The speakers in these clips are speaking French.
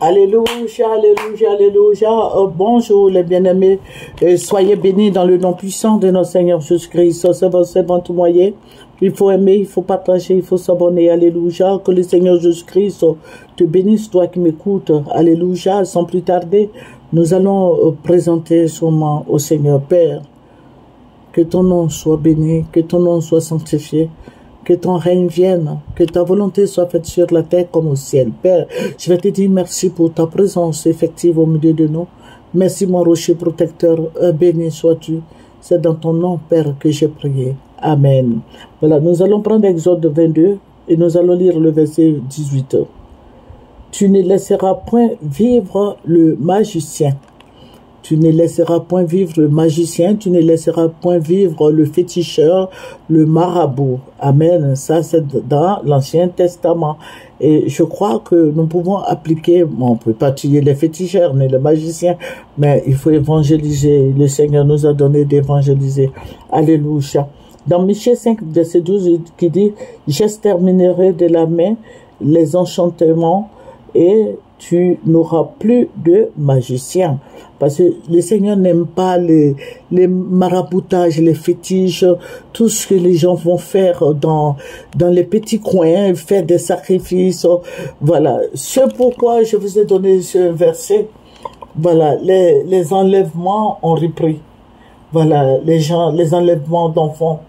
Alléluia, alléluia, alléluia. Bonjour les bien-aimés. Soyez bénis dans le nom puissant de notre Seigneur Jésus-Christ. C'est votre moyen. Il faut aimer, il faut partager, il faut s'abonner. Alléluia. Que le Seigneur Jésus-Christ te bénisse, toi qui m'écoutes. Alléluia. Sans plus tarder, nous allons présenter sûrement au Seigneur Père. Que ton nom soit béni, que ton nom soit sanctifié. Que ton règne vienne, que ta volonté soit faite sur la terre comme au ciel. Père, je vais te dire merci pour ta présence effective au milieu de nous. Merci mon rocher protecteur, béni sois-tu. C'est dans ton nom, Père, que j'ai prié. Amen. Voilà, nous allons prendre Exode 22 et nous allons lire le verset 18. Tu ne laisseras point vivre le magicien. Tu ne laisseras point vivre le magicien, tu ne laisseras point vivre le féticheur, le marabout. Amen. Ça, c'est dans l'Ancien Testament. Et je crois que nous pouvons appliquer, bon, on ne peut pas tuer les féticheurs ni les magiciens, mais il faut évangéliser. Le Seigneur nous a donné d'évangéliser. Alléluia. Dans Michée 5, verset 12, qui dit, « J'exterminerai de la main les enchantements et tu n'auras plus de magiciens. » Parce que le Seigneur n'aime pas les maraboutages, les fétiches, tout ce que les gens vont faire dans les petits coins, faire des sacrifices. Voilà. C'est pourquoi je vous ai donné ce verset. Voilà. Les enlèvements ont repris. Voilà. Les enlèvements d'enfants.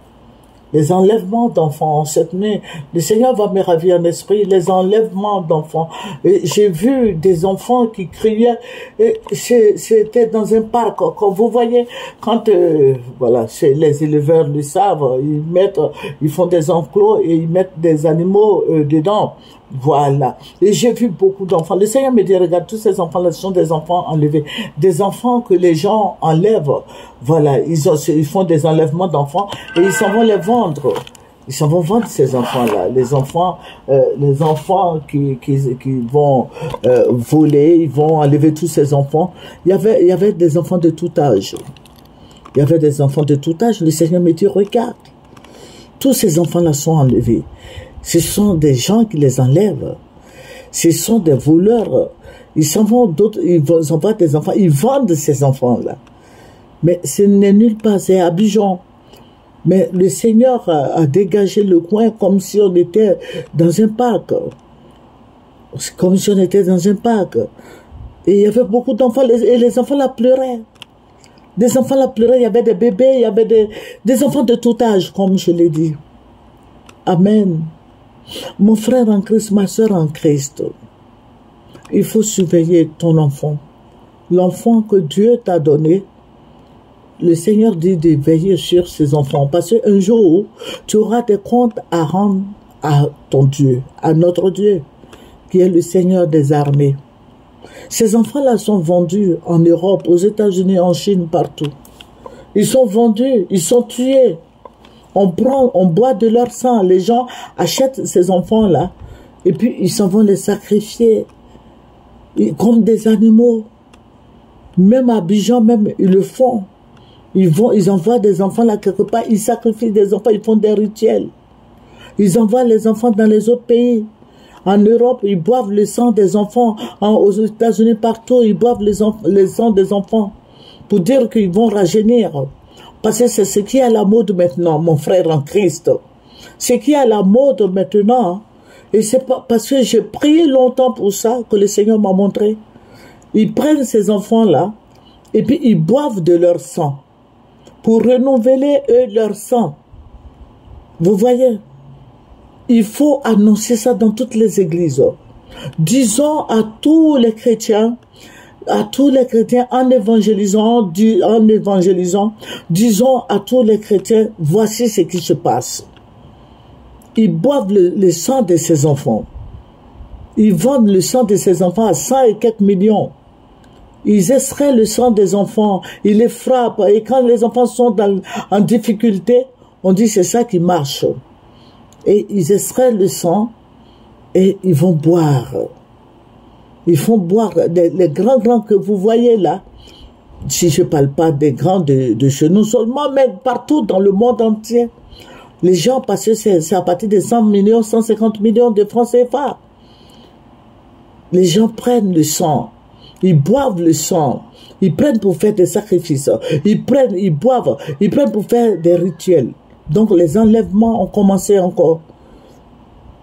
Les enlèvements d'enfants, cette nuit, le Seigneur va me ravir en esprit, les enlèvements d'enfants. J'ai vu des enfants qui criaient, c'était dans un parc, comme vous voyez, quand, voilà, les éleveurs le savent, ils font des enclos et ils mettent des animaux dedans. Voilà. Et j'ai vu beaucoup d'enfants. Le Seigneur me dit, regarde, tous ces enfants-là, ce sont des enfants enlevés. Des enfants que les gens enlèvent. Voilà. Ils font des enlèvements d'enfants et ils s'en vont les vendre. Ils s'en vont vendre ces enfants-là. Les enfants qui vont voler, ils vont enlever tous ces enfants. Il y avait des enfants de tout âge. Il y avait des enfants de tout âge. Le Seigneur me dit, regarde, tous ces enfants-là sont enlevés. Ce sont des gens qui les enlèvent. Ce sont des voleurs. Ils s'en vont d'autres, ils envoient des enfants, ils vendent ces enfants-là. Mais ce n'est nulle part, c'est à Abidjan. Mais le Seigneur a dégagé le coin comme si on était dans un parc. Comme si on était dans un parc. Et il y avait beaucoup d'enfants, et les enfants là pleuraient. Des enfants là pleuraient, il y avait des bébés, il y avait des enfants de tout âge, comme je l'ai dit. Amen. Mon frère en Christ, ma soeur en Christ, il faut surveiller ton enfant. L'enfant que Dieu t'a donné, le Seigneur dit de veiller sur ses enfants. Parce qu'un jour, tu auras des comptes à rendre à ton Dieu, à notre Dieu, qui est le Seigneur des armées. Ces enfants-là sont vendus en Europe, aux États-Unis, en Chine, partout. Ils sont vendus, ils sont tués. On boit de leur sang. Les gens achètent ces enfants-là et puis ils s'en vont les sacrifier comme des animaux. Même à Abidjan, même, ils le font. Ils envoient des enfants là quelque part, ils sacrifient des enfants, ils font des rituels. Ils envoient les enfants dans les autres pays. En Europe, ils boivent le sang des enfants. Aux États-Unis, partout, ils boivent le sang des enfants pour dire qu'ils vont rajeunir. Parce que c'est ce qui est à la mode maintenant, mon frère en Christ. Ce qui est à la mode maintenant, et c'est pas parce que j'ai prié longtemps pour ça que le Seigneur m'a montré. Ils prennent ces enfants-là, et puis ils boivent de leur sang, pour renouveler eux leur sang. Vous voyez? Il faut annoncer ça dans toutes les églises. Disons à tous les chrétiens, en évangélisant, disons à tous les chrétiens, voici ce qui se passe. Ils boivent le sang de ces enfants. Ils vendent le sang de ces enfants à 100 et quelques millions. Ils extraient le sang des enfants, ils les frappent. Et quand les enfants sont en difficulté, on dit c'est ça qui marche. Et ils extraient le sang et ils vont boire. Ils font boire les grands que vous voyez là. Si je ne parle pas des grands de chez nous seulement, mais partout dans le monde entier. Les gens, parce que c'est à partir de 100 millions, 150 millions de francs CFA. Les gens prennent le sang, ils boivent le sang, ils prennent pour faire des sacrifices, ils prennent, ils boivent, ils prennent pour faire des rituels. Donc les enlèvements ont commencé encore.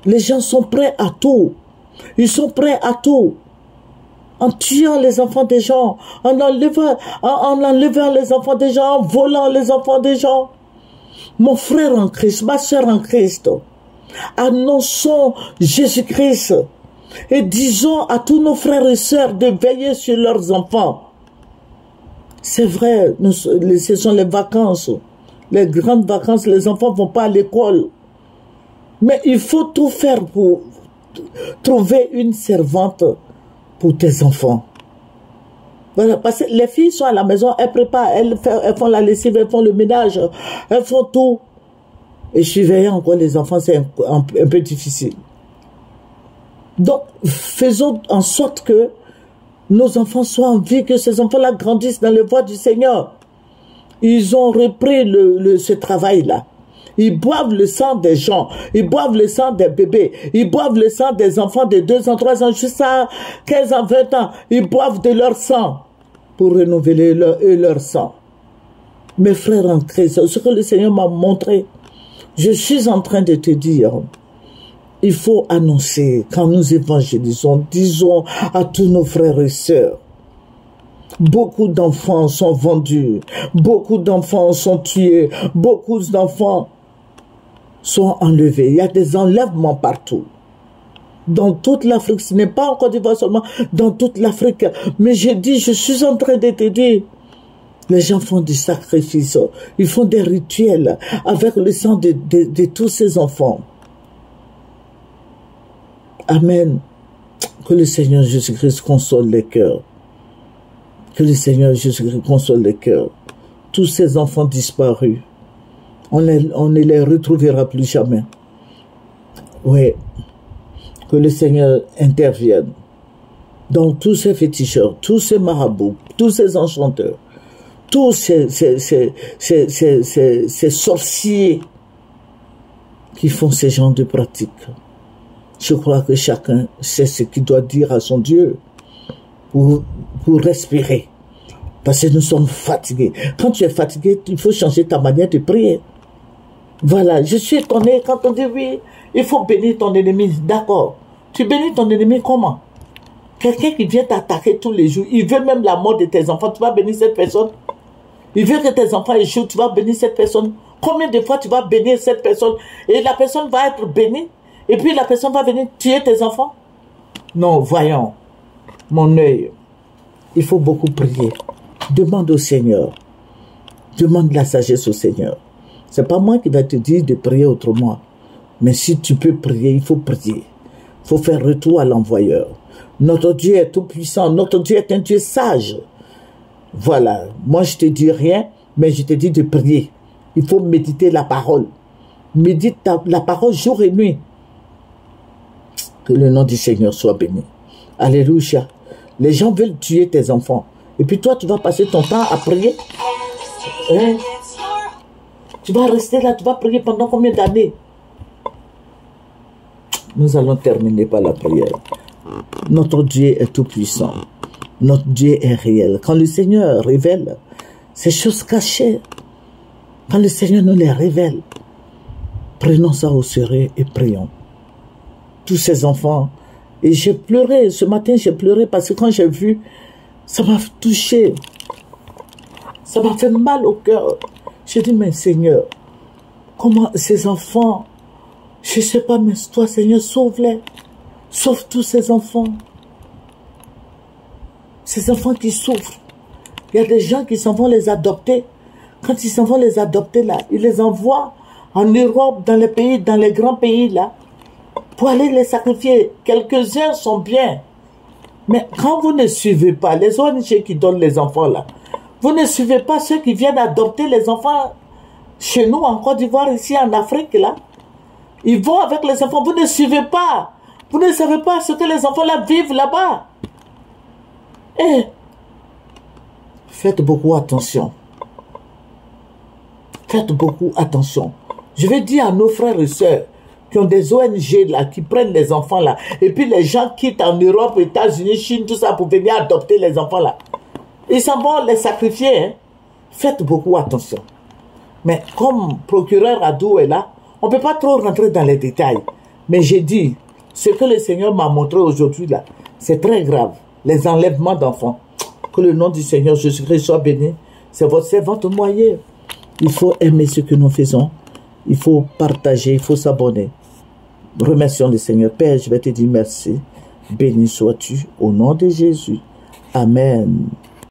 Les gens sont prêts à tout. Ils sont prêts à tout. En tuant les enfants des gens, en enlevant les enfants des gens, en volant les enfants des gens. Mon frère en Christ, ma soeur en Christ, annonçons Jésus-Christ et disons à tous nos frères et sœurs de veiller sur leurs enfants. C'est vrai, ce sont les vacances, les grandes vacances, les enfants ne vont pas à l'école. Mais il faut tout faire pour trouver une servante pour tes enfants. Voilà, parce que les filles sont à la maison, elles préparent, elles font la lessive, elles font le ménage, elles font tout. Et surveiller encore les enfants, c'est un peu difficile. Donc, faisons en sorte que nos enfants soient en vie, que ces enfants-là grandissent dans les voies du Seigneur. Ils ont repris ce travail-là. Ils boivent le sang des gens, ils boivent le sang des bébés, ils boivent le sang des enfants de 2 ans, 3 ans, jusqu'à 15 ans, 20 ans. Ils boivent de leur sang pour renouveler leur sang. Mes frères en Christ, ce que le Seigneur m'a montré, je suis en train de te dire, il faut annoncer, quand nous évangélisons, disons à tous nos frères et sœurs, beaucoup d'enfants sont vendus, beaucoup d'enfants sont tués, beaucoup d'enfants sont enlevés. Il y a des enlèvements partout. Dans toute l'Afrique, ce n'est pas en Côte d'Ivoire seulement, dans toute l'Afrique. Mais je dis, je suis en train de te dire, les gens font des sacrifices, ils font des rituels avec le sang de tous ces enfants. Amen. Que le Seigneur Jésus-Christ console les cœurs. Que le Seigneur Jésus-Christ console les cœurs. Tous ces enfants disparus, on ne les retrouvera plus jamais. Oui. Que le Seigneur intervienne dans tous ces féticheurs, tous ces marabouts, tous ces enchanteurs, tous ces sorciers qui font ces genres de pratiques. Je crois que chacun sait ce qu'il doit dire à son Dieu pour respirer. Parce que nous sommes fatigués. Quand tu es fatigué, il faut changer ta manière de prier. Voilà, je suis étonné quand on dit oui, il faut bénir ton ennemi. D'accord. Tu bénis ton ennemi comment? Quelqu'un qui vient t'attaquer tous les jours, il veut même la mort de tes enfants, tu vas bénir cette personne? Il veut que tes enfants échouent, tu vas bénir cette personne? Combien de fois tu vas bénir cette personne et la personne va être bénie et puis la personne va venir tuer tes enfants? Non, voyons, mon œil, il faut beaucoup prier. Demande au Seigneur. Demande la sagesse au Seigneur. C'est pas moi qui vais te dire de prier autrement. Mais si tu peux prier, il faut prier. Il faut faire retour à l'envoyeur. Notre Dieu est tout puissant. Notre Dieu est un Dieu sage. Voilà. Moi, je te dis rien, mais je te dis de prier. Il faut méditer la parole. Médite la parole jour et nuit. Que le nom du Seigneur soit béni. Alléluia. Les gens veulent tuer tes enfants. Et puis toi, tu vas passer ton temps à prier. Hein? Tu vas rester là, tu vas prier pendant combien d'années? Nous allons terminer par la prière. Notre Dieu est tout puissant. Notre Dieu est réel. Quand le Seigneur révèle ces choses cachées, quand le Seigneur nous les révèle, prenons ça au sérieux et prions. Tous ces enfants. Et j'ai pleuré, ce matin j'ai pleuré parce que quand j'ai vu, ça m'a touché. Ça m'a fait mal au cœur. J'ai dit, mais Seigneur, comment ces enfants, je ne sais pas, mais toi Seigneur, sauve-les. Sauve tous ces enfants. Ces enfants qui souffrent. Il y a des gens qui s'en vont les adopter. Quand ils s'en vont les adopter là, ils les envoient en Europe, dans les pays, dans les grands pays là, pour aller les sacrifier. Quelques-uns sont bien. Mais quand vous ne suivez pas les ONG qui donnent les enfants là, vous ne suivez pas ceux qui viennent adopter les enfants chez nous en Côte d'Ivoire, ici en Afrique là. Ils vont avec les enfants, vous ne suivez pas. Vous ne savez pas ce que les enfants là vivent là-bas. Et faites beaucoup attention. Faites beaucoup attention. Je vais dire à nos frères et sœurs qui ont des ONG là, qui prennent les enfants là. Et puis les gens quittent en Europe, États-Unis, Chine, tout ça pour venir adopter les enfants là. Ils s'en vont les sacrifier. Hein. Faites beaucoup attention. Mais comme procureur Adou est là, on ne peut pas trop rentrer dans les détails. Mais j'ai dit, ce que le Seigneur m'a montré aujourd'hui là, c'est très grave. Les enlèvements d'enfants. Que le nom du Seigneur Jésus-Christ soit béni. C'est votre servante moyen. Il faut aimer ce que nous faisons. Il faut partager, il faut s'abonner. Remercions le Seigneur. Père, je vais te dire merci. Béni sois-tu au nom de Jésus. Amen.